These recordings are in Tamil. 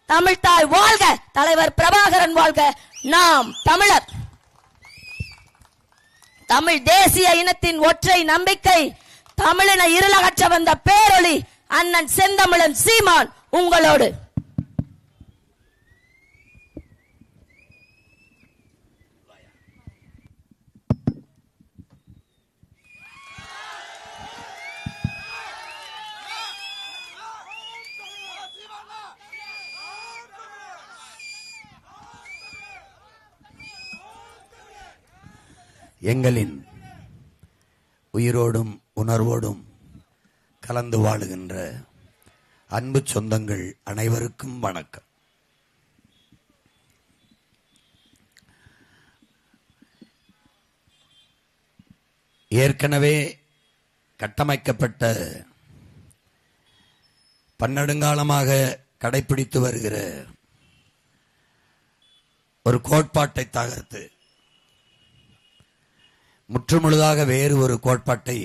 தமிழ்தாய் வாழ்க, தலைவர் பிரபாகரன் வாழ்க. நாம் தமிழர். தமிழ் தேசிய இனத்தின் ஒற்றை நம்பிக்கை, தமிழின இருளகற்ற வந்த பேரொளி அண்ணன் செந்தமிழன் சீமான் உங்களோடு. எங்களின் உயிரோடும் உணர்வோடும் கலந்து வாழுகின்ற அன்பு சொந்தங்கள் அனைவருக்கும் வணக்கம். ஏற்கனவே கட்டமைக்கப்பட்ட பன்னெடுங்காலமாக கடைபிடித்து வருகிற ஒரு கோட்பாட்டை தகர்த்து முற்றுமுழுதாக வேறு ஒரு கோட்பாட்டை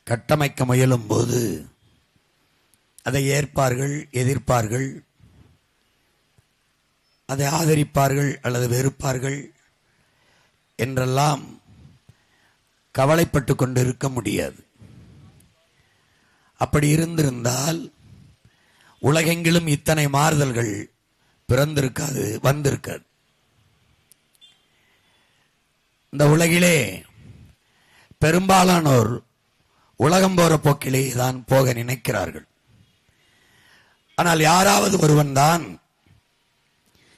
கட்டமைக்க முயலும் போது அதை ஏற்பார்கள், எதிர்ப்பார்கள், அதை ஆதரிப்பார்கள் அல்லது வெறுப்பார்கள் என்றெல்லாம் கவலைப்பட்டு கொண்டு இருக்க முடியாது. அப்படி இருந்திருந்தால் உலகெங்கிலும் இத்தனை மாறுதல்கள் பிறந்திருக்காது, வந்திருக்காது. இந்த உலகிலே பெரும்பாலானோர் உலகம் போற போக்கிலே தான் போக நினைக்கிறார்கள். ஆனால் யாராவது ஒருவன் தான்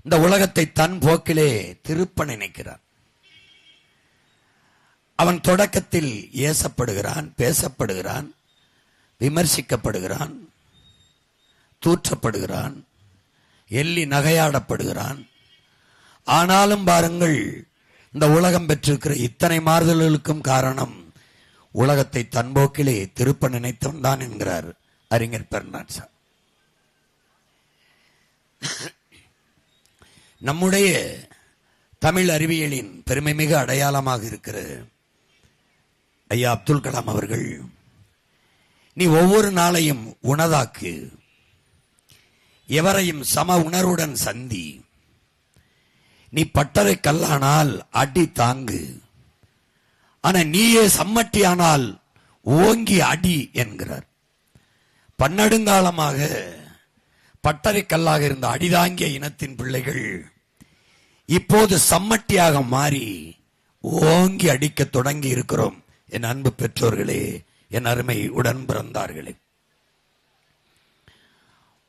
இந்த உலகத்தை தன் போக்கிலே திருப்ப நினைக்கிறான். அவன் தொடக்கத்தில் ஏசப்படுகிறான், பேசப்படுகிறான், விமர்சிக்கப்படுகிறான், தூற்றப்படுகிறான், எள்ளி நகையாடப்படுகிறான். ஆனாலும் பாருங்கள், இந்த உலகம் பெற்றிருக்கிற இத்தனை மாறுதல்களுக்கும் காரணம் உலகத்தை தன்போக்கிலே திருப்ப நினைத்தவன் தான் என்கிறார் அறிஞர் பெர்னாட் ஷா. நம்முடைய தமிழ் அறிவியலின் பெருமைமிகு அடையாளமாக இருக்கிற ஐயா அப்துல் கலாம் அவர்கள், நீ ஒவ்வொரு நாளையும் உனதாக்கு, எவரையும் சம உணர்வுடன் சந்தி, நீ பட்டறை கல்லானால் அடி தாங்கு, ஆனா நீயே சம்மட்டியானால் ஓங்கி அடி என்கிறார். பன்னெடுங்காலமாக பட்டறை கல்லாக இருந்த அடிதாங்கிய இனத்தின் பிள்ளைகள் இப்போது சம்மட்டியாக மாறி ஓங்கி அடிக்க தொடங்கி இருக்கிறோம். என் அன்பு பெற்றோர்களே, என் அருமை உடன் பிறந்தார்களே,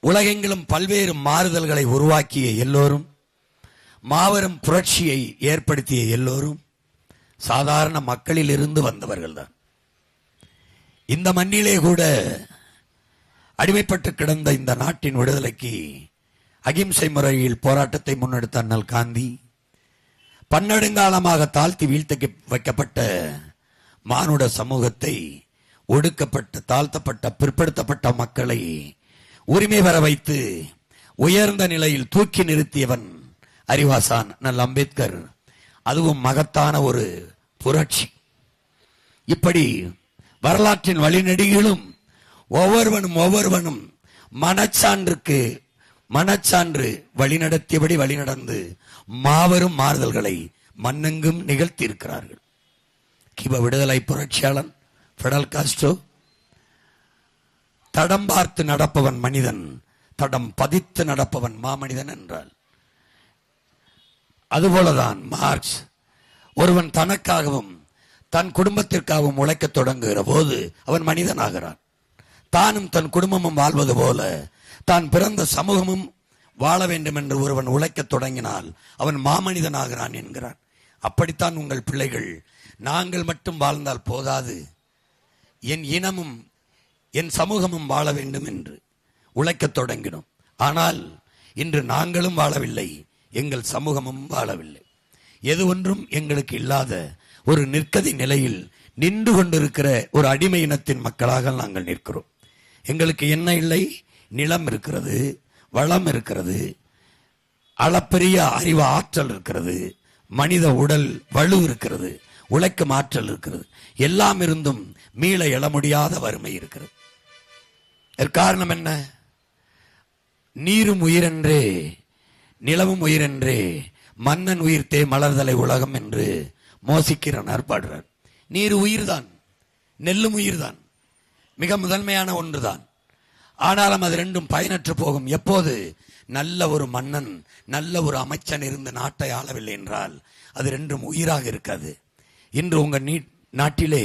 உலகெங்கிலும் பல்வேறு மாறுதல்களை உருவாக்கிய எல்லோரும், மாபெரும் புரட்சியை ஏற்படுத்திய எல்லோரும் சாதாரண மக்களில் இருந்து வந்தவர்கள் தான். இந்த மண்ணிலே கூட அடிமைப்பட்டு கிடந்த இந்த நாட்டின் விடுதலைக்கு அகிம்சை முறையில் போராட்டத்தை முன்னெடுத்த அண்ணல் காந்தி, பன்னெடுங்காலமாக தாழ்த்தி வீழ்த்தி வைக்கப்பட்ட மானுட சமூகத்தை, ஒடுக்கப்பட்ட, தாழ்த்தப்பட்ட, பிற்படுத்தப்பட்ட மக்களை உரிமை பெற வைத்து உயர்ந்த நிலையில் தூக்கி நிறுத்தியவன் அறிவாசான் அண்ணல் அம்பேத்கர். அதுவும் மகத்தான ஒரு புரட்சி. இப்படி வரலாற்றின் வழிநெடுகிலும் ஒவ்வொருவனும் மனச்சான்று வழிநடத்தியபடி வழிநடந்து மாபெரும் மாறுதல்களை மண்ணெங்கும் நிகழ்த்தி இருக்கிறார்கள். கிப விடுதலை புரட்சியாளன் பிடல் காஸ்ட்ரோ, தடம் பார்த்து நடப்பவன் மனிதன், தடம் பதித்து நடப்பவன் மாமனிதன் என்றால், அதுபோலதான் மார்க்ஸ், ஒருவன் தனக்காகவும் தன் குடும்பத்திற்காகவும் உழைக்க தொடங்குகிற போது அவன் மனிதனாகிறான். தானும் தன் குடும்பமும் வாழ்வது போல தான் பிறந்த சமூகமும் வாழ வேண்டும் என்று ஒருவன் உழைக்க தொடங்கினால் அவன் மாமனிதனாகிறான் என்கிறான். அப்படித்தான் உங்கள் பிள்ளைகள், நாங்கள் மட்டும் வாழ்ந்தால் போதாது, என் இனமும் என் சமூகமும் வாழ வேண்டும் என்று உழைக்க தொடங்கினோம். ஆனால் இன்று நாங்களும் வாழவில்லை, எங்கள் சமூகமும் வாழவில்லை. எது ஒன்றும் எங்களுக்கு இல்லாத ஒரு நிற்கதி நிலையில் நின்று கொண்டிருக்கிற ஒரு அடிமை இனத்தின் மக்களாக நாங்கள் நிற்கிறோம். எங்களுக்கு என்ன இல்லை? நிலம் இருக்கிறது, வளம் இருக்கிறது, அளப்பெரிய அறிவு ஆற்றல் இருக்கிறது, மனித உடல் வலு இருக்கிறது, உழைக்கும் ஆற்றல் இருக்கிறது. எல்லாம் இருந்தும் மீள எழ முடியாத வறுமை இருக்கிறது. காரணம் என்ன? நீரும் உயிரென்றே நிலவும் உயிரென்றே மன்னன் உயிர்த்தே மலர்தலை உலகம் என்று மோசிக்கிறனார் பாடுறார். நீர் உயிர்தான், நெல்லும் உயிர்தான், மிக முதன்மையான ஒன்றுதான். ஆனாலும் அது ரெண்டும் பயனற்று போகும். எப்போது நல்ல ஒரு மன்னன், நல்ல ஒரு அமைச்சன் இருந்து நாட்டை ஆளவில்லை என்றால் அது ரெண்டும் உயிராக இருக்காது. இன்று உங்க நாட்டிலே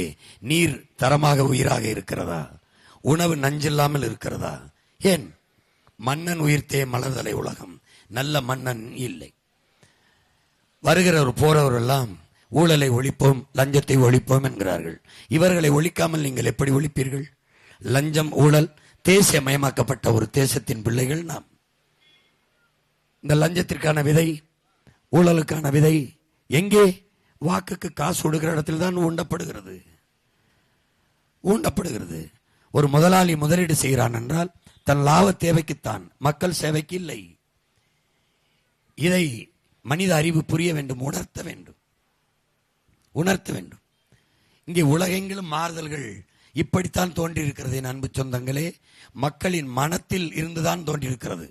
நீர் தரமாக உயிராக இருக்கிறதா? உணவு நஞ்சில்லாமல் இருக்கிறதா? ஏன்? மன்னன் உயிர்த்தே மலர்தலை உலகம். நல்ல மன்னன் இல்லை. வருகிறவர் போறவர் எல்லாம் ஊழலை ஒழிப்போம், லஞ்சத்தை ஒழிப்போம் என்கிறார்கள். இவர்களை ஒழிக்காமல் நீங்கள் எப்படி ஒழிப்பீர்கள்? லஞ்சம், ஊழல் தேசியமயமாக்கப்பட்ட ஒரு தேசத்தின் பிள்ளைகள் நாம். இந்த லஞ்சத்திற்கான விதை, ஊழலுக்கான விதை எங்கே? வாக்குக்கு காசு கொடுக்கிற இடத்தில் தான் ஊண்டப்படுகிறது. ஒரு முதலாளி முதலீடு செய்கிறான் என்றால் தன் லாப தேவைக்குத்தான், மக்கள் சேவைக்கு இல்லை. இதை மனித அறிவு புரிய வேண்டும், உணர்த்த வேண்டும். இங்கே உலகெங்கிலும் மாறுதல்கள் இப்படித்தான் தோன்றியிருக்கிறது. என் அன்பு சொந்தங்களே, மக்களின் மனத்தில் இருந்துதான் தோன்றியிருக்கிறது.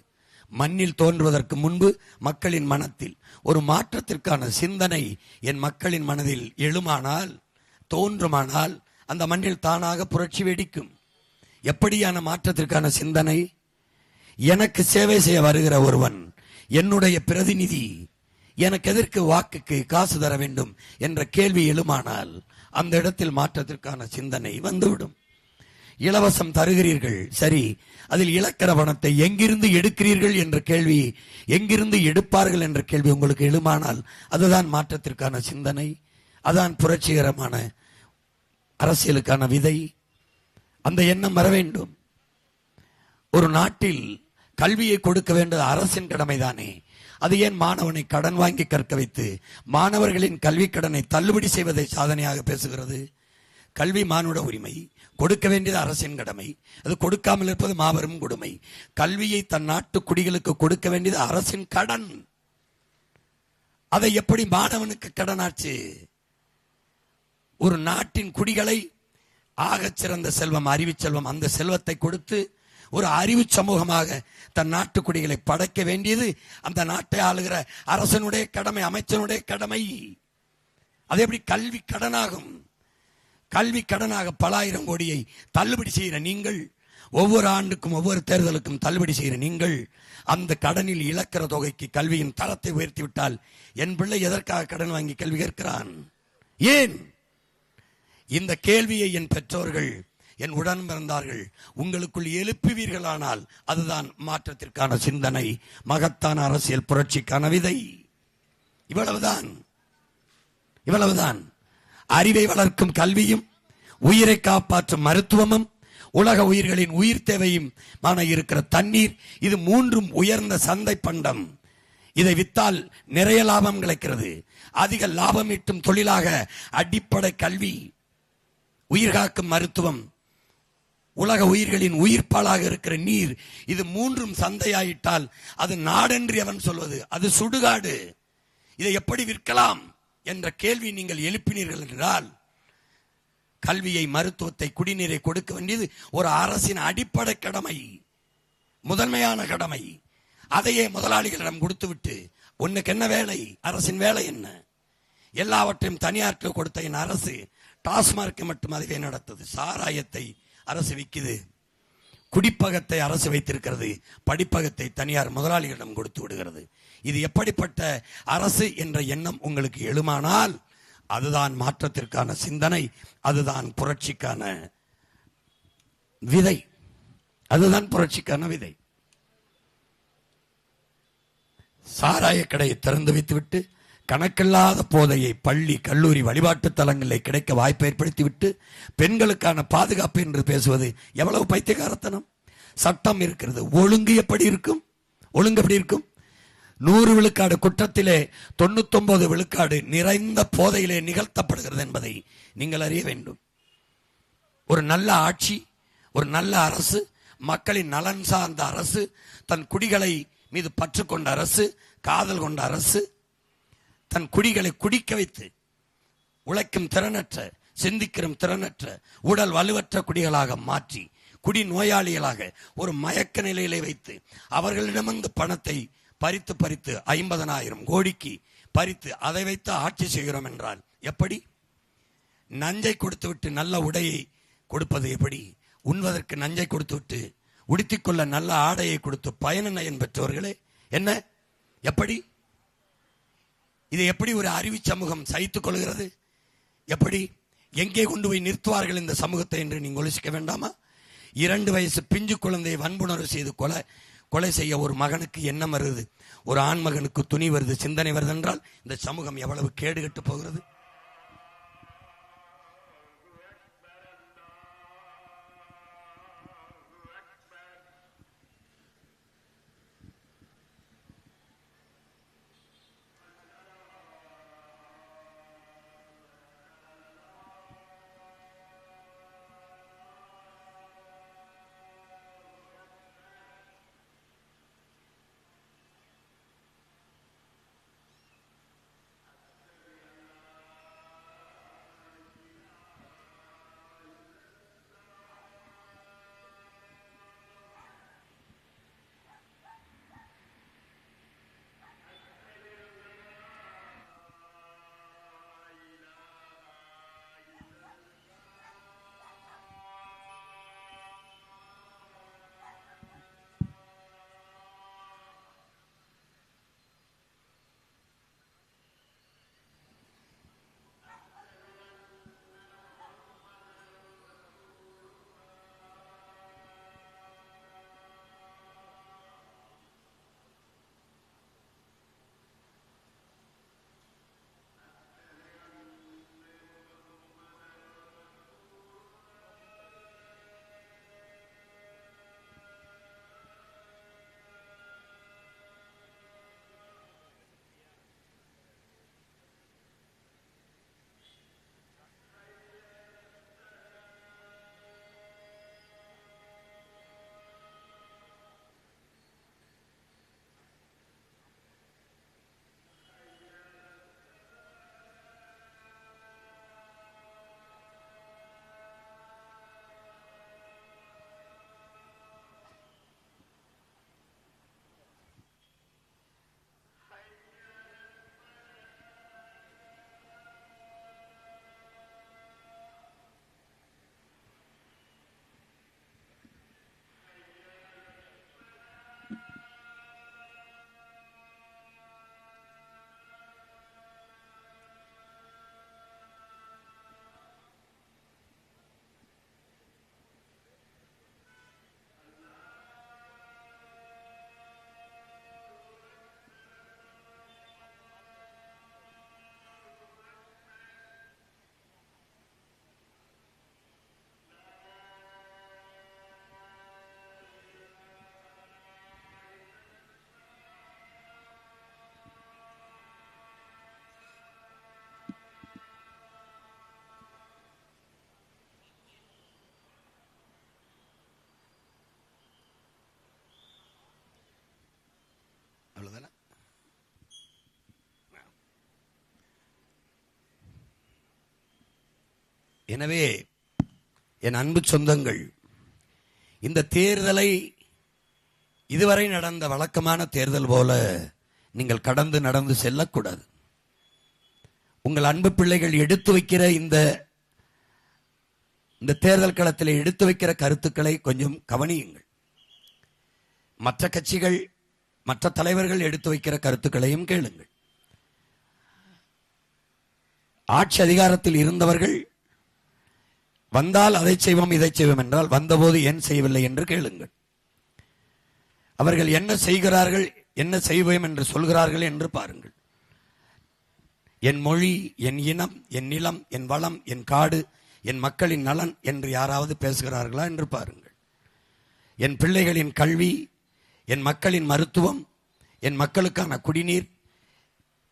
மண்ணில் தோன்றுவதற்கு முன்பு மக்களின் மனத்தில் ஒரு மாற்றத்திற்கான சிந்தனை என் மக்களின் மனதில் எழுமானால், தோன்றுமானால் அந்த மண்ணில் தானாக புரட்சி வெடிக்கும். எப்படியான மாற்றத்திற்கான சிந்தனை? எனக்கு சேவை செய்ய வருகிற ஒருவன் என்னுடைய பிரதிநிதி, எனக்கு எதற்கு வாக்குக்கு காசு தர வேண்டும் என்ற கேள்வி எழுமானால் அந்த இடத்தில் மாற்றத்திற்கான சிந்தனை வந்துவிடும். இலவசம் தருகிறீர்கள், சரி, அதில் இழக்கிற பணத்தை எங்கிருந்து எடுக்கிறீர்கள் என்ற கேள்வி, எங்கிருந்து எடுப்பார்கள் என்ற கேள்வி உங்களுக்கு எழுமானால் அதுதான் மாற்றத்திற்கான சிந்தனை, அதான் புரட்சிகரமான அரசியலுக்கான விதை. அந்த எண்ணம் வர வேண்டும். ஒரு நாட்டில் கல்வியை கொடுக்க வேண்டியது அரசின் கடமைதானே. அது ஏன் மாணவனை கடன் வாங்கி கற்க வைத்து மாணவர்களின் கல்வி கடனை தள்ளுபடி செய்வதை சாதனையாக பேசுகிறது? கல்வி மானுட உரிமை, கொடுக்க வேண்டியது அரசின் கடமை, அது கொடுக்காமல் இருப்பது மாபெரும் கொடுமை. கல்வியை தன் நாட்டு குடிகளுக்கு கொடுக்க வேண்டியது அரசின் கடன். அதை எப்படி மாணவனுக்கு கடனாச்சு? ஒரு நாட்டின் குடிகளை ஆகச் சிறந்த செல்வம், அறிவு செல்வம், அந்த செல்வத்தை கொடுத்து ஒரு அறிவு சமூகமாக தன் நாட்டு குடிகளை படைக்க வேண்டியது அந்த நாட்டை ஆளுகிற அரசனுடைய கடமை, அமைச்சனுடைய கடமை. அது எப்படி கல்வி கடனாகும்? கல்வி கடனாக பல ஆயிரம் கோடியை தள்ளுபடி செய்கிற நீங்கள், ஒவ்வொரு ஆண்டுக்கும் ஒவ்வொரு தேர்தலுக்கும் தள்ளுபடி செய்கிற நீங்கள், அந்த கடனில் இழக்கிற தொகைக்கு கல்வியின் தரத்தை உயர்த்திவிட்டால் என் பிள்ளை எதற்காக கடன் வாங்கி கல்வி கற்கிறான்? ஏன்? இந்த கேள்வியை என் பெற்றோர்கள், என் உடன் பிறந்தார்கள் உங்களுக்குள் எழுப்புவீர்களானால் அதுதான் மாற்றத்திற்கான சிந்தனை, மகத்தான அரசியல் புரட்சிக்கான விதை. இவ்வளவுதான். அறிவை வளர்க்கும் கல்வியும், உயிரை காப்பாற்றும் மருத்துவமும், உலக உயிர்களின் உயிர் தேவையும் இருக்கிற தண்ணீர், இது மூன்றும் உயர்ந்த சந்தை பண்டம். இதை வித்தால் நிறைய லாபம் கிடைக்கிறது. அதிக லாபம் ஈட்டும் தொழிலாக அடிப்படை கல்வி, உயிர்காக்கும் மருத்துவம், உலக உயிர்களின் உயிர்ப்பாலாக இருக்கிற நீர், இது மூன்றும் சந்தையாயிட்டால் அது நாடென்று அவன் சொல்வது, அது சுடுகாடு. இதை எப்படி விற்கலாம் என்ற கேள்வி நீங்கள் எழுப்பினீர்கள் என்றால், கல்வியை, மருத்துவத்தை, குடிநீரை கொடுக்க வேண்டியது ஒரு அரசின் அடிப்படை கடமை, முதன்மையான கடமை. அதையே முதலாளிகளிடம் கொடுத்துவிட்டு உனக்கு என்ன வேலை? அரசின் வேலை என்ன? எல்லாவற்றையும் தனியாருக்கு கொடுத்த என் அரசு டாஸ்மார்க்கை மட்டும் அதுவே நடத்தது. சாராயத்தை அரசு விற்குது, குடிப்பகத்தை அரசு வைத்திருக்கிறது, படிப்பகத்தை தனியார் முதலாளிகளிடம் கொடுத்து விடுகிறது. இது எப்படிப்பட்ட அரசு என்ற எண்ணம் உங்களுக்கு எழுமானால் அதுதான் மாற்றத்திற்கான சிந்தனை, அதுதான் புரட்சிக்கான விதை, அதுதான் புரட்சிக்கான விதை. சாராய கடையை திறந்து வைத்துவிட்டு கணக்கில்லாத போதையை பள்ளி, கல்லூரி, வழிபாட்டு தலங்களில் கிடைக்க வாய்ப்பை ஏற்படுத்திவிட்டு பெண்களுக்கான பாதுகாப்பு என்று பேசுவது எவ்வளவு பைத்தியகாரத்தனம்! சட்டம் இருக்கிறது, ஒழுங்கு எப்படி இருக்கும்? 100 விழுக்காடு குற்றத்திலே 99 விழுக்காடு நிறைந்த போதையிலே நிகழ்த்தப்படுகிறது என்பதை நீங்கள் அறிய வேண்டும். ஒரு நல்ல ஆட்சி, ஒரு நல்ல அரசு, மக்களின் நலன் சார்ந்த அரசு, தன் குடிகளை மீது பற்று கொண்ட அரசு, காதல் கொண்ட அரசு, தன் குடிகளை குடிக்க வைத்து உழைக்கும் திறனற்ற, சிந்திக்கிற திறனற்ற, உடல் வலுவற்ற குடிகளாக மாற்றி குடி நோயாளிகளாக ஒரு மயக்க நிலையிலே வைத்து அவர்களிடமிருந்து பணத்தை பறித்து 50,000 கோடிக்கு பறித்து அதை வைத்து ஆட்சி செய்கிறோம் என்றால் எப்படி? நஞ்சை கொடுத்து விட்டு நல்ல உடையை கொடுப்பது எப்படி? உண்வதற்கு நஞ்சை கொடுத்து விட்டு உடுத்திக்கொள்ள நல்ல ஆடையை கொடுத்து பயனயன் பெற்றவர்களே என்ன எப்படி? இதை எப்படி ஒரு அறிவு சமூகம் சகித்துக் கொள்கிறது? எப்படி எங்கே கொண்டு போய் நிறுத்துவார்கள் இந்த சமூகத்தை என்று நீங்கள் யோசிக்க வேண்டாமா? 2 வயசு பிஞ்சு குழந்தையை வன்புணர்வு செய்து கொலை செய்ய ஒரு மகனுக்கு எண்ணம் வருது, ஒரு ஆண் மகனுக்கு துணி வருது, சிந்தனை வருது என்றால் இந்த சமூகம் எவ்வளவு கேடுகட்டு போகிறது? அவ்வளவுதானே? எனவே என் அன்பு சொந்தங்கள், இந்த தேர்தலை இதுவரை நடந்த வழக்கமான தேர்தல் போல நீங்கள் கடந்து நடந்து செல்லக்கூடாது. உங்கள் அன்பு பிள்ளைகள் எடுத்து வைக்கிற இந்த தேர்தல் களத்தில் எடுத்து வைக்கிற கருத்துக்களை கொஞ்சம் கவனியுங்கள். மற்ற கட்சிகள், மற்ற தலைவர்கள் எடுத்து வைக்கிற கருத்துக்களையும் கேளுங்கள். ஆட்சி அதிகாரத்தில் இருந்தவர்கள் வந்தால் அதை செய்வோம் இதை செய்வோம் என்றால் வந்தபோது ஏன் செய்யவில்லை என்று கேளுங்கள். அவர்கள் என்ன செய்கிறார்கள், என்ன செய்வோம் என்று சொல்கிறார்கள் என்று பாருங்கள். என் மொழி, என் இனம், என் நிலம், என் வளம், என் காடு, என் மக்களின் நலன் என்று யாராவது பேசுகிறார்களா என்று பாருங்கள். என் பிள்ளைகளின் கல்வி, என் மக்களின் மருத்துவம், என் மக்களுக்கான குடிநீர்,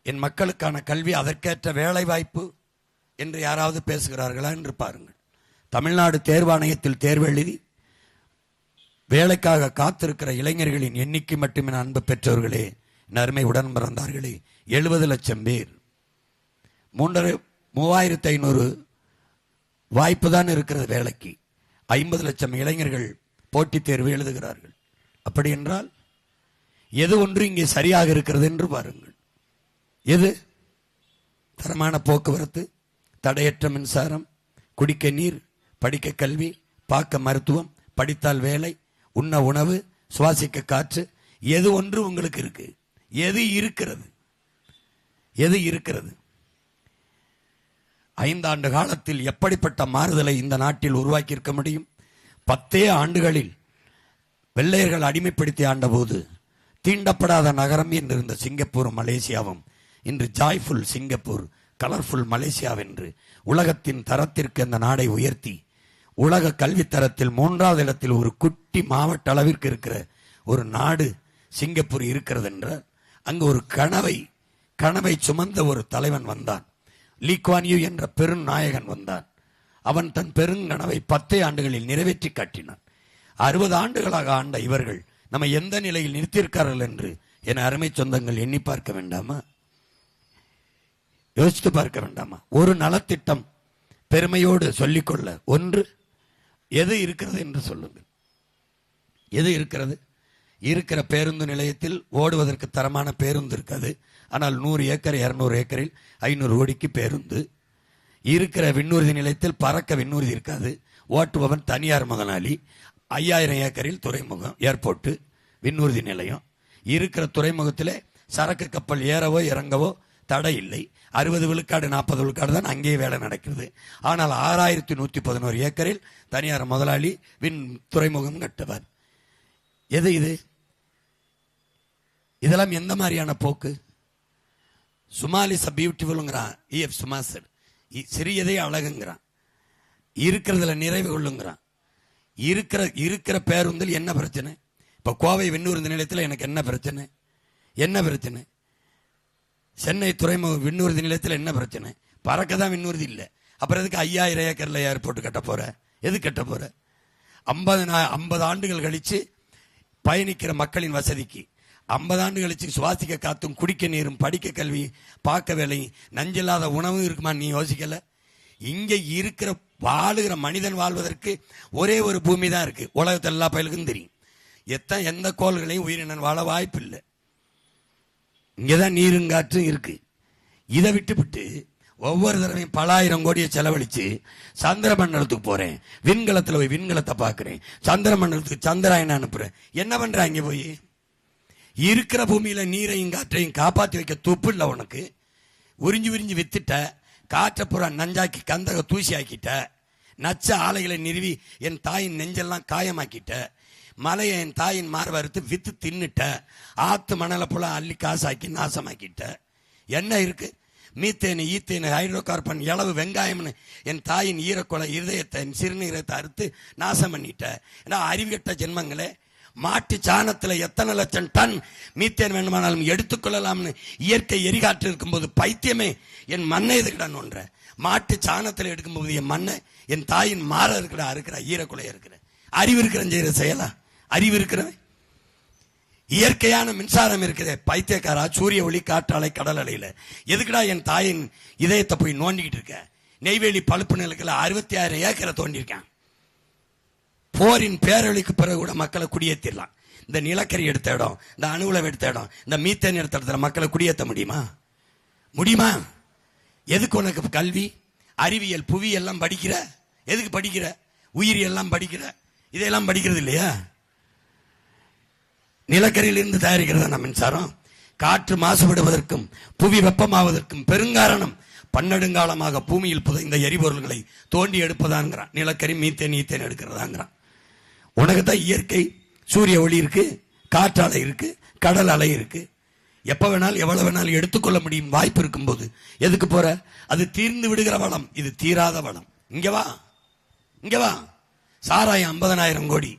என் மக்களுக்கான கல்வி, அதற்கேற்ற வேலை வாய்ப்பு என்று யாராவது பேசுகிறார்களா என்று பாருங்கள். தமிழ்நாடு தேர்வாணையத்தில் தேர்வு எழுதி வேலைக்காக காத்திருக்கிற இளைஞர்களின் எண்ணிக்கை மட்டுமே அன்பு பெற்றவர்களே, அருமை உடன் பிறந்தார்களே, 70 லட்சம் பேர். 3500 வாய்ப்பு தான் இருக்கிறது வேலைக்கு. 50 லட்சம் இளைஞர்கள் போட்டித் தேர்வு எழுதுகிறார்கள். அப்படி என்றால் எது ஒன்று இங்கே சரியாக இருக்கிறது என்று பாருங்கள். எது? தரமான போக்குவரத்து, தடையற்ற மின்சாரம், குடிக்க நீர், படிக்க கல்வி, பார்க்க மருத்துவம், படித்தால் வேலை, உண்ண உணவு, சுவாசிக்க காற்று, எது ஒன்று உங்களுக்கு இருக்கு? எது இருக்கிறது? எது இருக்கிறது? 5 ஆண்டு காலத்தில் எப்படிப்பட்ட மாறுதலை இந்த நாட்டில் உருவாக்கி இருக்க முடியும்? 10 ஆண்டுகளில் வெள்ளையர்கள் அடிமைப்படுத்தி ஆண்டபோது தீண்டப்படாத நகரம் என்றிருந்த சிங்கப்பூரும் மலேசியாவும் இன்று ஜாய்ஃபுல் சிங்கப்பூர், கலர்ஃபுல் மலேசியா என்று உலகத்தின் தரத்திற்கு அந்த நாடை உயர்த்தி உலக கல்வி தரத்தில் 3வது இடத்தில் ஒரு குட்டி மாவட்ட அளவிற்கு இருக்கிற ஒரு நாடு சிங்கப்பூர் இருக்கிறது என்றால் அங்கு ஒரு கனவை சுமந்த ஒரு தலைவன் வந்தான். லீ குவான் யூ என்ற பெருநாயகன் வந்தான். அவன் தன் பெருங்கனவை 10 ஆண்டுகளில் நிறைவேற்றி காட்டினான். 60 ஆண்டுகளாக ஆண்ட இவர்கள் நம்ம எந்த நிலையில் நிறுத்தியிருக்கார்கள் என்று என் அருமை சொந்தங்கள் எண்ணி பார்க்க வேண்டாமா? யோசித்து பார்க்க வேண்டாமா? ஒரு நலத்திட்டம் பெருமையோடு சொல்லிக்கொள்ள ஒன்று எது இருக்கிறது என்று சொல்லுங்கள். எது இருக்கிறது? இருக்கிற பேருந்து நிலையத்தில் ஓடுவதற்கு தரமான பேருந்து இருக்காது. ஆனால் 100 ஏக்கர் 200 ஏக்கரில் 500 கோடிக்கு பேருந்து. இருக்கிற விண்ணூர்தி நிலையத்தில் பறக்க விண்ணூர்தி இருக்காது. ஓட்டுபவன் தனியார் முதலாளி. 5000 ஏக்கரில் துறைமுகம், ஏர்போர்ட்டு, விண்ணூர்தி நிலையம். இருக்கிற துறைமுகத்தில் சரக்கு கப்பல் ஏறவோ இறங்கவோ தடை இல்லை. 60 விழுக்காடு 40 விழுக்காடு தான் அங்கேயே வேலை நடக்கிறது. ஆனால் 6111 ஏக்கரில் தனியார் முதலாளி விண் துறைமுகம் கட்டுவார். எது இது? இதெல்லாம் எந்த மாதிரியான போக்கு? சுமாலிஸ் பியூட்டிஃபுல்ங்கிறான் EF சுமாசர். சிறியதே அழகுங்கிறான். இருக்கிறதுல நிறைவு கொள்ளுங்கிறான். இருக்கிற பேருந்தில் என்ன பிரச்சனை? இப்ப கோவை விண்ணூர்தி நிலையத்தில் எனக்கு என்ன பிரச்சனை? என்ன பிரச்சனை? சென்னை துறைமுக விண்ணூர்தி நிலையத்தில் என்ன பிரச்சனை? பறக்கதான் விண்ணூர்தி இல்லை. அப்புறம் எதுக்கு 5000 ஏக்கர்ல ஏர்போர்ட் கட்ட போற? எது கட்ட போற? 50 ஆண்டுகள் கழிச்சு பயணிக்கிற மக்களின் வசதிக்கு, 50 ஆண்டு கழிச்சு சுவாசிக்க காத்தும், குடிக்க நீரும், படிக்க கல்வி, பார்க்க வேலை, நஞ்சில்லாத உணவும் இருக்குமா? நீ யோசிக்கல? இங்க இருக்கிற வாழுகிற மனிதன் வாழ்வதற்கு ஒரே ஒரு பூமி தான் இருக்கு. உலகத்தில் எல்லா பயலுக்கும் தெரியும். எந்த கோள்களையும் உயிரினன் வாழ வாய்ப்பு இல்லை. இங்கதான் நீரும் காற்றும் இருக்கு. இதை விட்டு ஒவ்வொரு தடவையும் பல ஆயிரம் கோடியை செலவழிச்சு சந்திர மண்டலத்துக்கு போறேன், விண்கலத்துல போய் விண்கலத்தை பாக்குறேன், சந்திர மண்டலத்துக்கு சந்திராயன் அனுப்புறேன். என்ன பண்றாங்க? போய் இருக்கிற பூமியில நீரையும் காற்றையும் காப்பாற்றி வைக்க துப்பு இல்லை உனக்கு. உறிஞ்சி வித்துட்ட, காற்றை புறா நஞ்சாக்கி கந்தக தூசி ஆக்கிட்ட, நச்ச ஆலைகளை நிறுவி என் தாயின் நெஞ்செல்லாம் காயமாக்கிட்ட, மலையை என் தாயின் மார்வறுத்து வித்து தின்னுட்ட, ஆத்து மணலை போல அள்ளி காசாக்கி நாசமாக்கிட்ட. என்ன இருக்கு? மீத்தேனு, ஈத்தேனு, ஹைட்ரோ கார்பன், இளவு வெங்காயம்னு என் தாயின் ஈரக்குலை இருதயத்தை, சிறுநீரத்தை அறுத்து நாசம் பண்ணிட்ட. ஏன்னா அறிவுகட்ட ஜென்மங்களே, மாட்டு சாணத்துல எத்தனை லட்சம் டன் மீத்தேன் வேண்டுமானாலும் எடுத்துக்கொள்ளலாம்னு இயற்கை எரிகாற்று இருக்கும்போது பைத்தியமே என் மண்ணை எதுக்கிடான்னு ஒன்ற. மாட்டு சாணத்துல எடுக்கும்போது என் மண்ணை, என் தாயின் மாற இருக்கிற ஈரக்குலைய இருக்கிற அறிவு இருக்கிற செய்யற செயலா? அறிவு இருக்கிறவன் இயற்கையான மின்சாரம் இருக்கிற பைத்தியக்காரா? சூரிய ஒளி, காற்றாலை, கடல் அலையில எதுக்குடா என் தாயின் இதயத்தை போய் நோண்டிக்கிட்டு இருக்க? நெய்வேலி பழுப்பு நிலத்துல 66 ஏக்கரை தோண்டிருக்கேன். போரின் பேரொழிக்கு பிறகு கூட மக்களை குடியேற்றிடலாம். இந்த நிலக்கரி எடுத்த இடம், இந்த அணுகுளம் எடுத்த இடம், இந்த மீத்தேன் எடுத்த இடத்துல மக்களை குடியேற்ற முடியுமா? எதுக்கு உனக்கு கல்வி, அறிவியல், புவி எல்லாம் படிக்கிற? எதுக்கு படிக்கிற? உயிரி எல்லாம் படிக்கிற? இதெல்லாம் படிக்கிறது இல்லையா? நிலக்கரியிலிருந்து தயாரிக்கிறதா மின்சாரம்? காற்று மாசுபடுவதற்கும் புவி வெப்பமாவதற்கும் பெருங்காரணம் பன்னெடுங்காலமாக பூமியில் புதைந்த எரிபொருள்களை தோண்டி எடுப்பதாங்கிறான். நிலக்கரி, மீத்தேன், ஈத்தேன் எடுக்கிறதாங்கிறான். உனக்கு தான் இயற்கை சூரிய ஒளி இருக்கு, காற்றாலை இருக்கு, கடல் அலை இருக்கு. எப்ப வேணாலும் எவ்வளவு வேணாலும் எடுத்துக்கொள்ள முடியும் வாய்ப்பு இருக்கும் போது எதுக்கு போற? அது தீர்ந்து விடுகிற வளம், இது தீராத வளம். இங்க வா. சாராயம் 50,000 கோடி,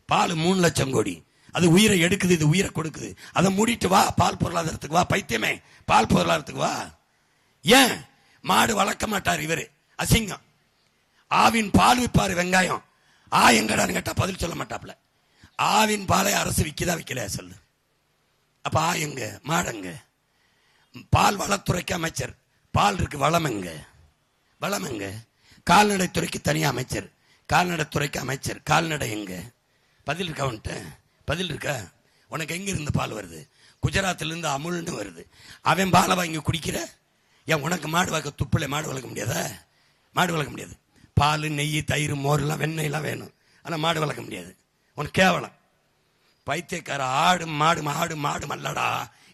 பால் 3 லட்சம் கோடி. அது உயிரை எடுக்குது, இது உயிரை கொடுக்குது. அதை மூடிட்டு வா, பால் பொருளாதாரத்துக்கு வா. பைத்தியமே, பால் பொருளாதாரத்துக்கு வா. ஏன்? மாடு வளர்க்க மாட்டார் இவரு, அசிங்கம். ஆவின் பால் விற்பாரு, வெங்காயம். எங்கடான்னு கேட்டா பதில் சொல்ல மாட்டாப்ல. ஆவின் பாலை அரசு விற்கதா விற்கலையா சொல்லு. அப்ப எங்க? மாடங்க. பால் வளத்துறைக்கு அமைச்சர், பால் இருக்கு, வளம் எங்க? கால்நடைத்துறைக்கு தனியா அமைச்சர், கால்நடைத்துறைக்கு அமைச்சர். கால்நடை எங்க? பதில் இருக்கா உன்ட்ட? பதில் இருக்கா? உனக்கு எங்க இருந்து பால் வருது? குஜராத்ல இருந்து அமுல்னு வருது. அவன் பாலை வாங்கி குடிக்கிற. ஏன் உனக்கு மாடு வளர்க்க துப்புல மாடு வளர்க்க முடியாதா? மாடு வளர்க்க முடியாது. பால், நெய், தயிர், மோர்லாம் வெண்ணெய்லாம் வேணும். ஆனால் மாடு வளர்க்க முடியாது. உனக்கு கேவலம். பைத்தியக்கார. ஆடு மாடு மாடு மாடு மல்லடா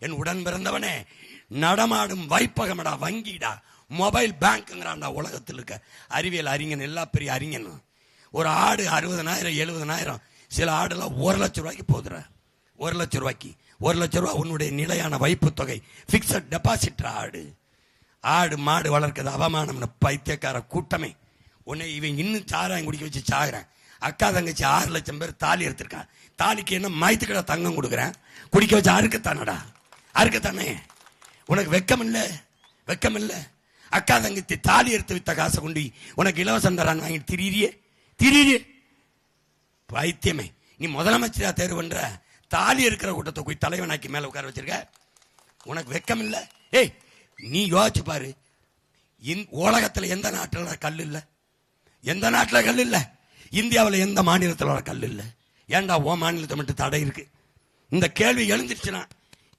என் உடன் பிறந்தவனே. நடமாடும் வைப்பகமடா, வங்கிடா, மொபைல் பேங்க்ங்கிறான்டா. உலகத்தில் இருக்க அறிவியல் அறிஞன், எல்லா பெரிய அறிஞனும். ஒரு ஆடு 60,000 70,000, சில ஆடுலாம் 1 லட்சம் ரூபாய்க்கு போதுற. 1 லட்சம் ரூபாய்க்கு. 1 லட்சம் ரூபாய் உன்னுடைய நிலையான வைப்பு தொகை, பிக்சட் டெபாசிட். ஆடு மாடு வளர்க்கிறது அவமானம்னு பைத்தியக்கார கூட்டமே. உன்னை இவன் இன்னும் சாராயம் குடிக்க வச்சு சாகுறேன். அக்கா தங்கச்சி 6 லட்சம் பேர் தாலி எடுத்திருக்கான். தாலிக்கு என்ன மயத்துக்கடா தங்கம் கொடுக்குறேன். குடிக்க வச்சு அறுக்கத்தானடா, அறுக்கத்தானே. உனக்கு வெக்கம் இல்ல? வெக்கம் இல்ல? அக்கா தங்கச்சி தாலி எடுத்து வித்த காசை கொண்டு உனக்கு இலவசம் தரான் வாங்கிட்டு திரியே திரியே. பைத்தியமே. நீ முதலமைச்சரா தேர்வு பண்ற, தாலி இருக்கிற கூட்டத்தை போய் தலைவனாக்கி மேல உட்கார வச்சிருக்க. உனக்கு வெக்கம் இல்ல? ஏய், நீ யோசிச்சு பாரு. உலகத்துல எந்த நாட்டில் கல் இல்ல? எந்த நாட்டில் கல் இல்ல? இந்தியாவில் எந்த மாநிலத்தில் கல் இல்ல? ஏன்டா ஓ மாநிலத்தை மட்டும் தடை இருக்கு? இந்த கேள்வி எழுந்துருச்சுன்னா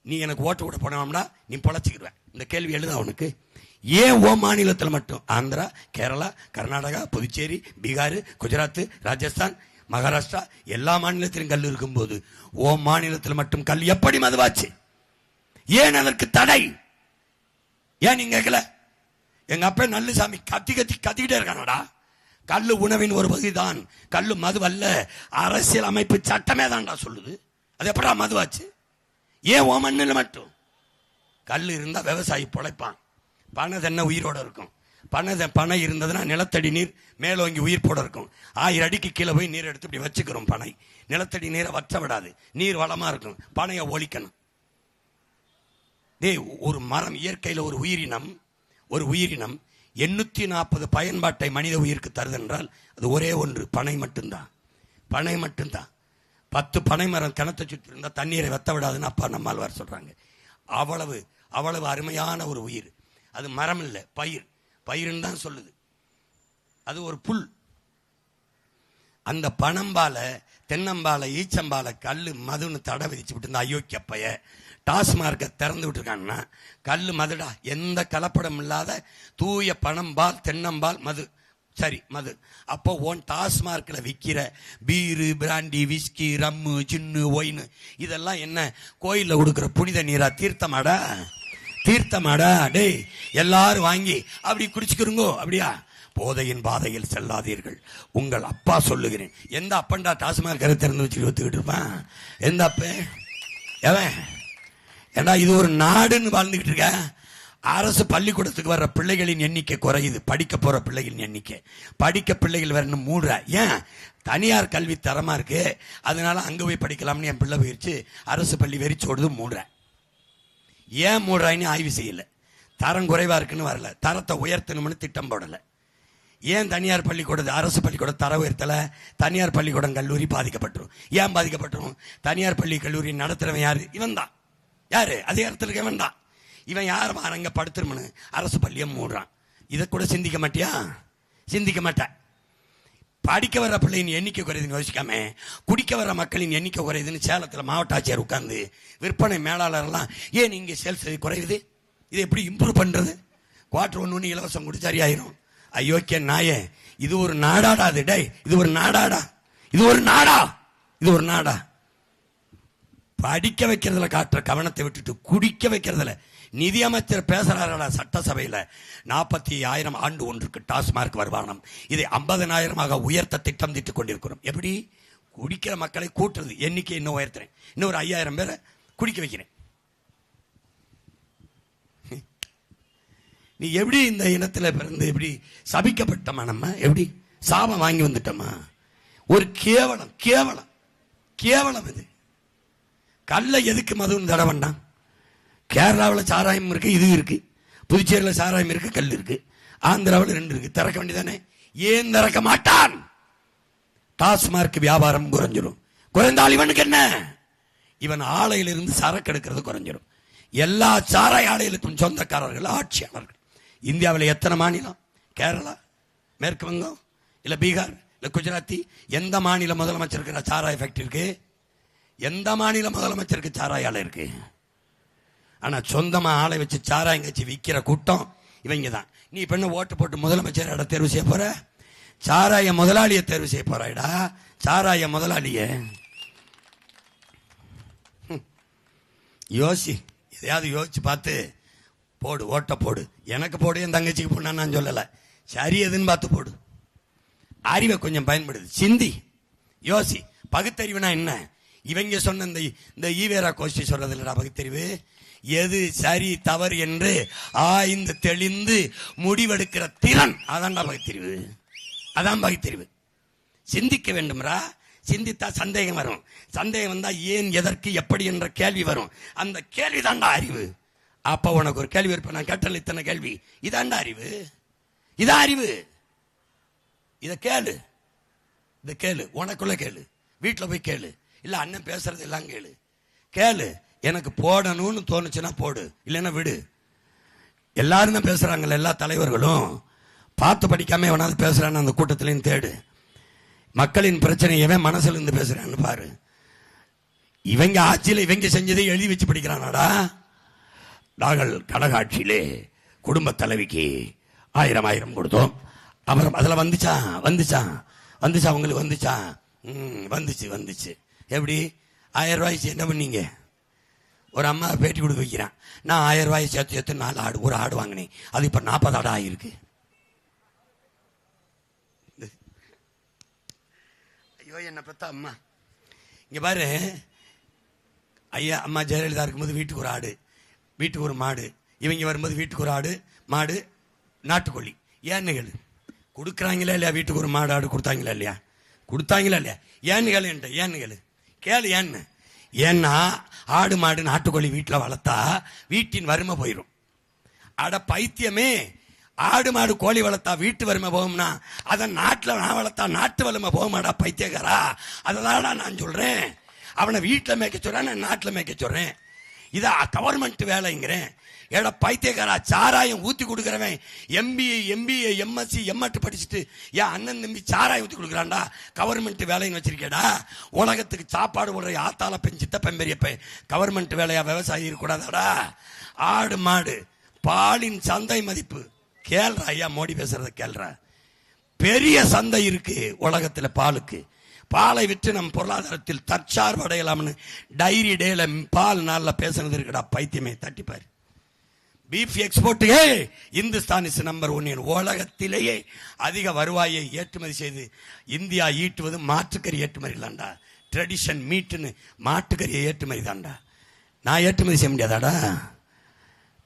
நீ எனக்கு ஓட்டு கூட போனோம்னா நீ பொழைச்சிக்கிடுவேன். இந்த கேள்வி எழுத அவனுக்கு. ஏன் ஓ மாநிலத்தில் மட்டும்? ஆந்திரா, கேரளா, கர்நாடகா, புதுச்சேரி, பீகார், குஜராத், ராஜஸ்தான், மகாராஷ்டிரா எல்லா மாநிலத்திலும் கல் இருக்கும்போது ஓ மாநிலத்தில் மட்டும் கல் எப்படி மதுவாச்சு? ஏன் அதற்கு தடை? ஏன் நீங்க கேட்கல? எங்க அப்பா நல்லுசாமி கத்திக்கிட்டே இருக்கானடா. கல்லு உணவின் ஒரு பகுதிதான், கல்லு மது அல்ல. அரசியல் அமைப்பு சட்டமே தான்டா சொல்லுது. அது எப்படா மதுவாச்சு? ஏன் ஓ மண்ணில் மட்டும்? கல்லு இருந்தா விவசாயி பொழைப்பான். பனை தென்ன உயிரோட இருக்கும். பனை இருந்ததுன்னா நிலத்தடி நீர் மேலோங்கி உயிர் போட இருக்கும். 1000 அடிக்கு கீழே போய் நீர் எடுத்து இப்படி வச்சுக்கிறோம். பனை நிலத்தடி நீரை வற்ற விடாது. நீர் வளமா இருக்கும். பனையை ஒழிக்கணும். ஒரு மரம், இயற்கையில் ஒரு உயிரினம் 840 பயன்பாட்டை மனித உயிருக்கு தருதென்றால் அது ஒரே ஒன்று, பனை மட்டும்தான். பனை மட்டும்தான். 10 பனை மரம் கிணத்தை சுற்றி இருந்தால் தண்ணீரை வத்த விடாதுன்னு அப்பா நம்மாழ்வார் சொல்றாங்க. அவ்வளவு அருமையான ஒரு உயிர். அது மரம் இல்லை, பயிர்ன்னு தான் சொல்லுது. அது ஒரு புல். அந்த பனம்பால, தென்னம்பால, ஈச்சம்பால கல்லு மதுன்னு தடை விதிச்சு விட்டு இந்த அயோக்கிய பைய டாஸ்மார்க்கை திறந்து விட்டுருக்காங்கன்னா கல்லு மதுடா. எந்த கலப்படம் இல்லாத தூய பனம்பால், தென்னம்பால், மது. சரி, மது. அப்போ ஓன் டாஸ்மார்க்கில் விற்கிற பீரு, பிராண்டி, விஸ்கி, ரம்மு, சின்னு, ஒயின் இதெல்லாம் என்ன கோயிலில் கொடுக்குற புனித நீரா? தீர்த்தமாடா. டேய், எல்லாரும் வாங்கி அப்படி குடிச்சுக்கிறோங்கோ. அப்படியா? போதையின் பாதையில் செல்லாதீர்கள், உங்கள் அப்பா சொல்லுகிறேன். எந்த அப்பன்டா டாஸ்மார்க் கரை திறந்து வச்சுட்டு ஒத்துக்கிட்டு இருப்பான்? எந்த அப்ப? ஏண்டா இது ஒரு நாடுன்னு வாழ்ந்துகிட்டு இருக்க. அரசு பள்ளிக்கூடத்துக்கு வர்ற பிள்ளைகளின் எண்ணிக்கை குறையுது. படிக்க போற பிள்ளைகளின் எண்ணிக்கை. படிக்க பிள்ளைகள் வரணும் மூடுற. ஏன்? தனியார் கல்வி தரமா இருக்கு, அதனால அங்க போய் படிக்கலாம்னு என் பிள்ளை போயிடுச்சு. அரசு பள்ளி வெறிச்சோடுது, மூடுற. ஏன் மூடுறாயின்னு ஆய்வு செய்யல. தரம் குறைவா இருக்குன்னு வரல, தரத்தை உயர்த்தணும்னு திட்டம் போடல. ஏன் தனியார் பள்ளிக்கூடம், அரசு பள்ளிக்கூடம் தர உயர்த்தல? தனியார் பள்ளிக்கூடம் கல்லூரி பாதிக்கப்பட்டுரும். ஏன் பாதிக்கப்பட்டுரும்? தனியார் பள்ளி கல்லூரி நடத்துறவன் யாரு? இவன் தான். யாரு? அதிகாரத்தில் இருக்கவன் தான். இவன் யார் அங்க படுத்துருமனு அரசு பள்ளியை மூடுறான். இதை கூட சிந்திக்க மாட்டியா? சிந்திக்க மாட்டேன். படிக்க வர்ற பிள்ளையின் எண்ணிக்கை குறையுதுன்னு யோசிக்காம குடிக்க வர்ற மக்களின் எண்ணிக்கை குறையுதுன்னு சேலத்தில் மாவட்ட ஆட்சியர் உட்கார்ந்து விற்பனை மேலாளர்லாம் ஏன் இங்கே சேல்ஸ் குறையுது, இதை எப்படி இம்ப்ரூவ் பண்றது? குவார்டர் 1 இலவசம் குடி சரியாயிரும். அயோக்கிய நாயே, இது ஒரு நாடாடா? அது டே, இது ஒரு நாடாடா? இது ஒரு நாடா? படிக்க வைக்கிறதுல காட்டுற கவனத்தை விட்டுட்டு குடிக்க வைக்கிறதுல. நிதியமைச்சர் பேசுறாரா சட்டசபையில், 45,000 ஆண்டு ஒன்றுக்கு டாஸ்மார்க் வருமானம், இதை 50,000 உயர்த்த திட்டம் தீட்டிக் கொண்டிருக்கிறோம். எப்படி? குடிக்கிற மக்களை கூட்டுறது. எண்ணிக்கை இன்னும் உயர்த்துறேன், இன்னும் ஒரு 5,000 பேரை குடிக்க வைக்கிறேன். நீ எப்படி இந்த இனத்துல பிறந்து எப்படி சபிக்கப்பட்டமா? நம்ம எப்படி சாபம் வாங்கி வந்துட்டோமா? ஒரு கேவலம் கேவலம் கேவலம். இது கல்ல எதுக்கு மதுன்னு தட வேண்டாம்? கேரளாவில் சாராயம் இருக்கு, இது இருக்கு. புதுச்சேரியில் சாராயம் இருக்கு, கல் இருக்கு. ஆந்திராவில் 2 இருக்கு. திறக்க வேண்டியதானே? ஏன் திறக்க மாட்டான்? டாஸ்மார்க் வியாபாரம் குறைஞ்சிடும். குறைந்தால் இவனுக்கு என்ன? இவன் ஆலையிலிருந்து சரக்கு எடுக்கிறது குறைஞ்சிடும். எல்லா சாராய ஆலைகளுக்கும் சொந்தக்காரர்கள் ஆட்சியாளர்கள். இந்தியாவில் எத்தனை மாநிலம்? கேரளா, மேற்கு வங்கம், இல்ல பீகார், இல்ல குஜராத்தி? எந்த மாநில முதலமைச்சருக்கு சாராய ஃபேக்டரி இருக்கு? எந்த மாநில முதலமைச்சருக்கு சாராய ஆலை இருக்கு? ஆனா சொந்தமா ஆளை வச்சு சாராயம் கட்சி விற்கிற கூட்டம் இவங்க தான். நீ இப்ப என்ன ஓட்டு போட்டு முதலமைச்சர் இடம் தேர்வு செய்ய போற? சாராய முதலாளியை தேர்வு செய்ய போறாடா, சாராய முதலாளிய. யோசி, எதையாவது யோசிச்சு பார்த்து போடு, ஓட்ட போடு. எனக்கு போடு, என் தங்கச்சிக்கு போனா நான் சொல்லல, சரி எதுன்னு பார்த்து போடு. அறிவை கொஞ்சம் பயன்படுது, சிந்தி, யோசி. பகுத்தறிவுனா என்ன? இவங்க சொன்ன இந்த ஈவேரா கோஷ்டி சொல்றது இல்லடா பகுத்தறிவு. எது சரி தவறு என்று ஆய்ந்து தெளிந்து முடிவெடுக்கிற திறன், அதான்டா பகுத்தறிவு. அதான் பகுத்தறிவு. சிந்திக்க வேண்டும்ரா. சிந்தித்தா சந்தேகம் வரும். சந்தேகம் வந்தா ஏன், எதற்கு, எப்படி என்ற கேள்வி வரும். அந்த கேள்வி தாண்டா அறிவு. அப்ப உனக்கு ஒரு கேள்வி இருப்ப, நான் கேட்டல இத்தனை கேள்வி, இதாண்டா அறிவு. இதான் அறிவு. இத கேளு, இத கேளு, உனக்குள்ள கேளு, வீட்டுல போய் கேளு, இல்ல அண்ணன் பேசுறது எல்லாம் கேளு. கேளு, எனக்கு போடணும்னு தோணுச்சுன்னா போடு, இல்லைன்னா விடு. எல்லாரும் தான் பேசுறாங்கல்ல, எல்லா தலைவர்களும். பார்த்து படிக்காம எவனாவது பேசுறான்னு அந்த கூட்டத்திலையும் தேடு. மக்களின் பிரச்சனை எவன் மனசுல இருந்து பேசுறான்னு பாரு. இவங்க ஆட்சியில இவங்க செஞ்சதை எழுதி வச்சு படிக்கிறானாடா. நாங்கள் கனகாட்சியிலே குடும்ப தலைவிக்கு 1000 கொடுத்தோம். அப்புறம் அதுல வந்துச்சா உங்களுக்கு வந்துச்சு. எப்படி 1000 ரூபாய்க்கு என்ன பண்ணீங்க? ஒரு அம்மா பேட்டி கொடுக்க வைக்கிறான், நான் 1000 ரூபாய் சேர்த்து 4 ஆடு, ஒரு ஆடு வாங்கினேன், அது இப்ப 40 ஆடு ஆயிருக்கு. ஐயோ என்ன பத்தா அம்மா. இங்க பாரு, ஐயா அம்மா ஜெயலலிதா இருக்கும்போது வீட்டுக்கு ஒரு ஆடு, வீட்டுக்கு ஒரு மாடு. இவங்க வரும்போது வீட்டுக்கு ஒரு ஆடு, மாடு, நாட்டுக்கோழி. ஏன்னு கேளு, கொடுக்குறாங்களா இல்லையா? வீட்டுக்கு ஒரு மாடு, ஆடு கொடுத்தாங்களா இல்லையா? கொடுத்தாங்களா இல்லையா? ஏன்னு கேளு ஏன்னு. ஏன்னா ஆடு மாடு நாட்டுக்கோழி வீட்டில் வளர்த்தா வீட்டின் வறுமை போயிடும். அட பைத்தியமே, ஆடு மாடு கோழி வளர்த்தா வீட்டு வறுமை போகும்னா அதை நாட்டில் நான் வளர்த்தா நாட்டு வறுமை போகுமாடா பைத்தியக்காரா. அதனால நான் சொல்றேன், அவனை வீட்டில் மேய்க்க சொல்றேன், நான் நாட்டில் மேய்க்க சொல்றேன். இதை கவர்மெண்ட் வேலைங்கிறேன். ஏடா பைத்தியக்காரா, சாராயம் ஊத்தி கொடுக்கறவன் எம்பிஏ எம்எஸ்சி எம்எட் படிச்சுட்டு என் அண்ணன் தம்பி சாராயம் ஊத்தி கொடுக்குறான்டா. கவர்மெண்ட் வேலைன்னு வச்சிருக்கேடா. உலகத்துக்கு சாப்பாடு போடுற ஆத்தால பெண் சித்தப்பன் பெரியப்ப கவர்மெண்ட் வேலையா? விவசாயி இருக்கக்கூடாதாடா? ஆடு மாடு பாலின் சந்தை மதிப்பு கேள்றா. ஐயா மோடி பேசுறத கேள்றா. பெரிய சந்தை இருக்கு உலகத்துல பாலுக்கு. பாலை விட்டு நம் பொருளாதாரத்தில் தற்சார்பு அடையலாம்னு டைரி டேல பால் நாள்ல பேசுனது இருக்குடா பைத்தியமே. தட்டிப்பாரு. Beef export Hindustan is number 1. உலகத்திலேயே அதிக வருவாயை ஏற்றுமதி செய்து இந்தியா ஈட்டுவது மாட்டுக்கறி ஏற்றுமதி தான்டா. ட்ரெடிஷன் மீட்டுன்னு மாட்டுக்கறியை ஏற்றுமதி தான்டா. நான் ஏற்றுமதி செய்ய முடியாதாடா?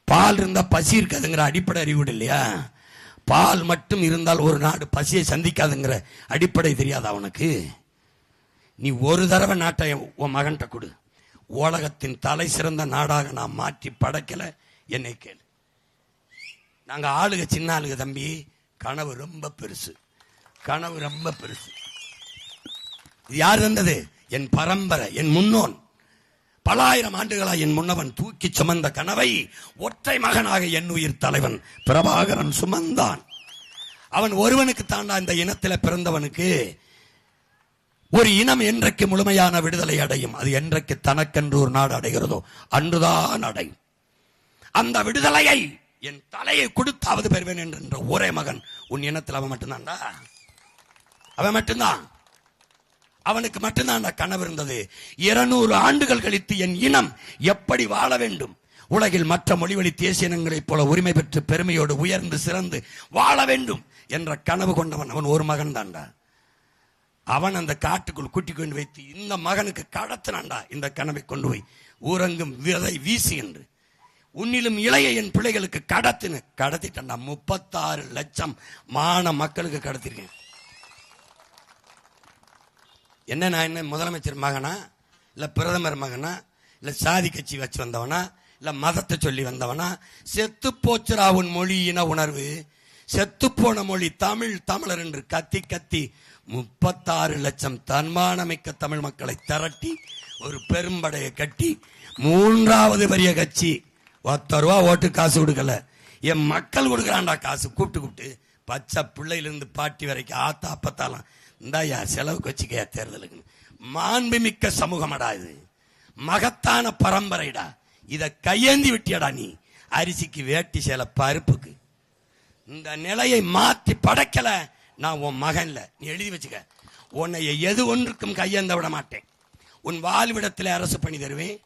பால் இருந்தா பசி இருக்காதுங்கிற அடிப்படை அறிவு இல்லையா? பால் மட்டும் இருந்தால் ஒரு நாடு பசியை சந்திக்காதுங்கிற அடிப்படை தெரியாதா அவனுக்கு? நீ ஒரு தடவை நாட்டை உன் மகன்கிட்ட கொடு, உலகத்தின் தலை சிறந்த நாடாக நான் மாற்றி படைக்கல. என்னை கேளு. நாங்க ஆளுக சின்ன ஆளுக தம்பி. கனவு ரொம்ப பெருசு. இது யார் தந்தது? என் பரம்பரை, என் முன்னோன். பல ஆயிரம் ஆண்டுகளா என் முன்னவன் தூக்கி சுமந்த கனவை ஒற்றை மகனாக என் உயிர் தலைவன் பிரபாகரன் சுமந்தான். அவன் ஒருவனுக்கு தாண்டா இந்த இனத்தில் பிறந்தவனுக்கு. ஒரு இனம் என்றைக்கு முழுமையான விடுதலை அடையும், அது என்றைக்கு தனக்கென்று ஒரு நாடு அடைகிறதோ அன்றுதான் அடையும். அந்த விடுதலையை என் தலையை கொடுத்தாவது பெறுவேன் என்ற ஒரே மகன் உன் இனத்தில் அவன் மட்டும்தான்டா. அவன் மட்டும்தான். அவனுக்கு மட்டும்தான் கனவு இருந்தது. 200 ஆண்டுகள் கழித்து என் இனம் எப்படி வாழ வேண்டும், உலகில் மற்ற மொழிவழி தேசிய இனங்களைப் போல உரிமை பெற்று பெருமையோடு உயர்ந்து சிறந்து வாழ வேண்டும் என்ற கனவு கொண்டவன் அவன் ஒரு மகன் தான்டா. அவன் அந்த காட்டுக்குள் கூட்டிக் கொண்டு வைத்து இந்த மகனுக்கு கடத்தினான்டா. இந்த கனவை கொண்டு போய் ஊரங்கும் விதை வீசி என்று உன்னிலும் இளைய என் பிள்ளைகளுக்கு கடத்திட்டான்டா. 36 லட்சம் மான மக்களுக்கு கடத்திருக்கேன். என்ன நான் என்ன முதலமைச்சர் மகனா, இல்ல பிரதமர் மகனா, இல்ல சாதி கட்சி வச்சு வந்தவனா, இல்ல மதத்தை சொல்லி வந்தவனா? செத்து போச்சுரா உன் மொழி இன உணர்வு. செத்து போன மொழி தமிழ், தமிழர் என்று கத்தி 36 லட்சம் தன்மானமிக்க தமிழ் மக்களை திரட்டி ஒரு பெரும்படையை கட்டி 3வது பெரிய கட்சி. 10 ரூபா ஓட்டு காசு கொடுக்கல, என் மக்கள் கொடுக்கறான்டா காசு. கூப்பிட்டு பச்சை பிள்ளையிலிருந்து பாட்டி வரைக்கும் ஆத்தா அப்பத்தாலாம் இந்தாயா செலவுக்கு வச்சுக்கையா தேர்தலுக்கு. மாண்புமிக்க சமூகமடா இது, மகத்தான பரம்பரைடா. இத கையேந்தி விட்டியடா நீ. அரிசிக்கு, வேட்டி சேலை, பருப்புக்கு. இந்த நிலையை மாற்றி படைக்கல நான் உன் மகன்ல. நீ எழுதி வச்சுக்க, உன்னை எது ஒன்றுக்கும் கையேந்த விட மாட்டேன். உன் வாழ்விடத்தில் அரசு பண்ணி தருவேன்.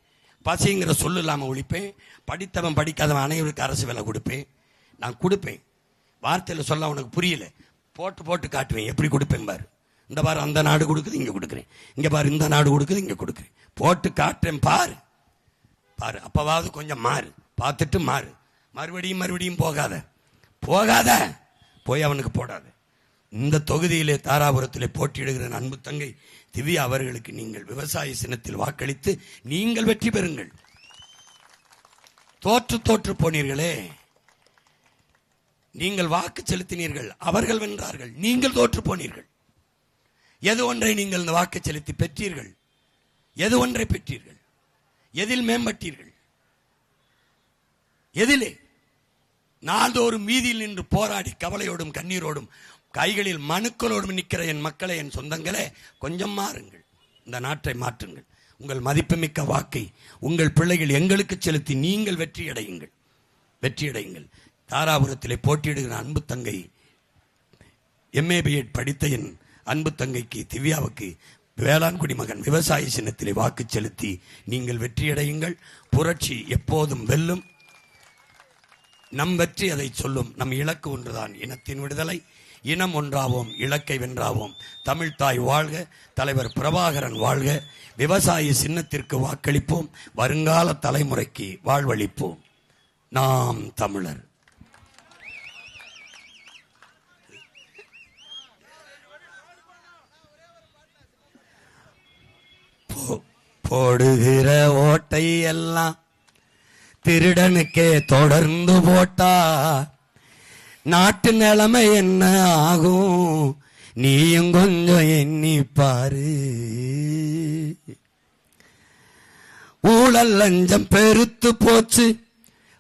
பசிங்கிற சொல்லு இல்லாம ஒழிப்பேன். படித்தவன் படிக்காதவன் அனைவருக்கு அரசு வேலை கொடுப்பேன். நான் கொடுப்பேன். வார்த்தையில் சொல்ல உனக்கு புரியல, போட்டு போட்டு காட்டுவேன் எப்படி கொடுப்பேன் பாரு. இந்த பாரு, அந்த நாடு கொடுக்குது இங்க கொடுக்குறேன், இங்க பாரு இந்த நாடு கொடுக்குது இங்க கொடுக்குறேன், போட்டு காட்டுறேன் பாரு பாரு. அப்பவாவது கொஞ்சம் மாறு, பார்த்துட்டு மாறு. மறுபடியும் மறுபடியும் போகாத போகாத, போய் அவனுக்கு போடாத. இந்த தொகுதியிலே தாராபுரத்திலே போட்டியிடுகிற அன்பு தங்கை திவ்யா அவர்களுக்கு நீங்கள் விவசாய சின்னத்தில் வாக்களித்து நீங்கள் வெற்றி பெறுங்கள். தோற்று போனீர்களே, நீங்கள் வாக்கு செலுத்தினீர்கள், அவர்கள் வென்றார்கள், நீங்கள் தோற்று போனீர்கள். எது ஒன்றை நீங்கள் இந்த வாக்கு செலுத்தி பெற்றீர்கள்? எது ஒன்றை பெற்றீர்கள்? எதில் மேம்பட்டீர்கள்? எதிலே? நாள்தோறும் வீதியில் நின்று போராடி கவலையோடும் கண்ணீரோடும் கைகளில் மனுக்களோடும் நிற்கிற என் மக்களை, என் சொந்தங்களே, கொஞ்சம் மாறுங்கள். இந்த நாட்டை மாற்றுங்கள். உங்கள் மதிப்புமிக்க வாக்கை உங்கள் பிள்ளைகள் எங்களுக்கு செலுத்தி நீங்கள் வெற்றியடையுங்கள். தாராபுரத்திலே போட்டியிடுகிற அன்பு தங்கை MA BEd படித்த என் அன்பு தங்கைக்கு திவ்யாவுக்கு வேளாண் குடிமகன் விவசாய சின்னத்திலே வாக்கு செலுத்தி நீங்கள் வெற்றியடையுங்கள். புரட்சி எப்போதும் வெல்லும். நம் வெற்றி அதை சொல்லும். நம் இலக்கு ஒன்றுதான், இனத்தின் விடுதலை. இனம் ஒன்றாவோம், இலக்கை வென்றாவோம். தமிழ்தாய் வாழ்க, தலைவர் பிரபாகரன் வாழ்க. விவசாய சின்னத்திற்கு வாக்களிப்போம், வருங்கால தலைமுறைக்கு வாழ்வளிப்போம். நாம் தமிழர். போடுகிற ஓட்டை எல்லாம் திருடனுக்கே தொடர்ந்து போட்டா நாட்டு நிலைமை என்ன ஆகும்? நீயும் கொஞ்சம் எண்ணி பாரு. ஊழல் லஞ்சம் பெருத்து போச்சு,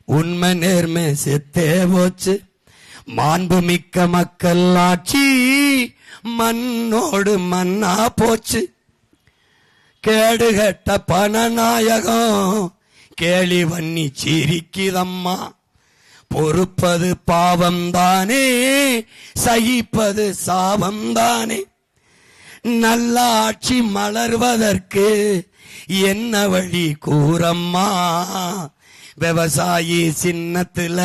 உண்மை நேர்மை செத்தே போச்சு. மாண்புமிக்க மக்கள் ஆட்சி மண்ணோடு மண்ணா போச்சு. கேடுகட்ட பணநாயகம் கேலி வன்னி சிரிக்குதம்மா. பொறுப்பது பாவம்தானே, சகிப்பது சாபம்தானே. நல்ல ஆட்சி மலர்வதற்கு என்ன வழி கூறம்மா? விவசாயி சின்னத்துல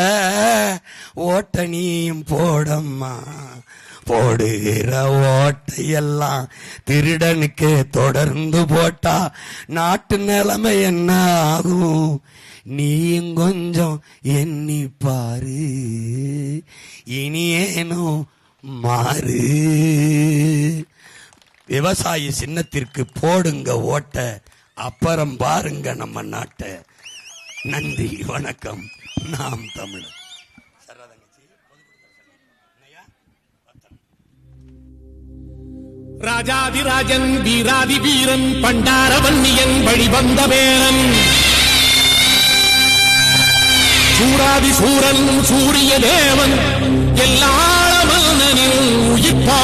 ஓட்டணியும் போடம்மா. போடுகிற ஓட்டையெல்லாம் திருடனுக்கு தொடர்ந்து போட்டா நாட்டு நிலைமை என்ன ஆகும்? நீயும் கொஞ்சம் எண்ணி பாரு. இனியேனோ மாறு. விவசாய சின்னத்திற்கு போடுங்க ஓட்ட, அப்புறம் பாருங்க நம்ம நாட்டை. நன்றி, வணக்கம். நாம் தமிழர். ராஜாதிராஜன் வீராதி வீரன் பண்டாரவன்னியன் வழிவந்த வேலன் சூராதி சூரன் சூரிய தேவன் எல்லா மன்னனின் உயிர்ப்பா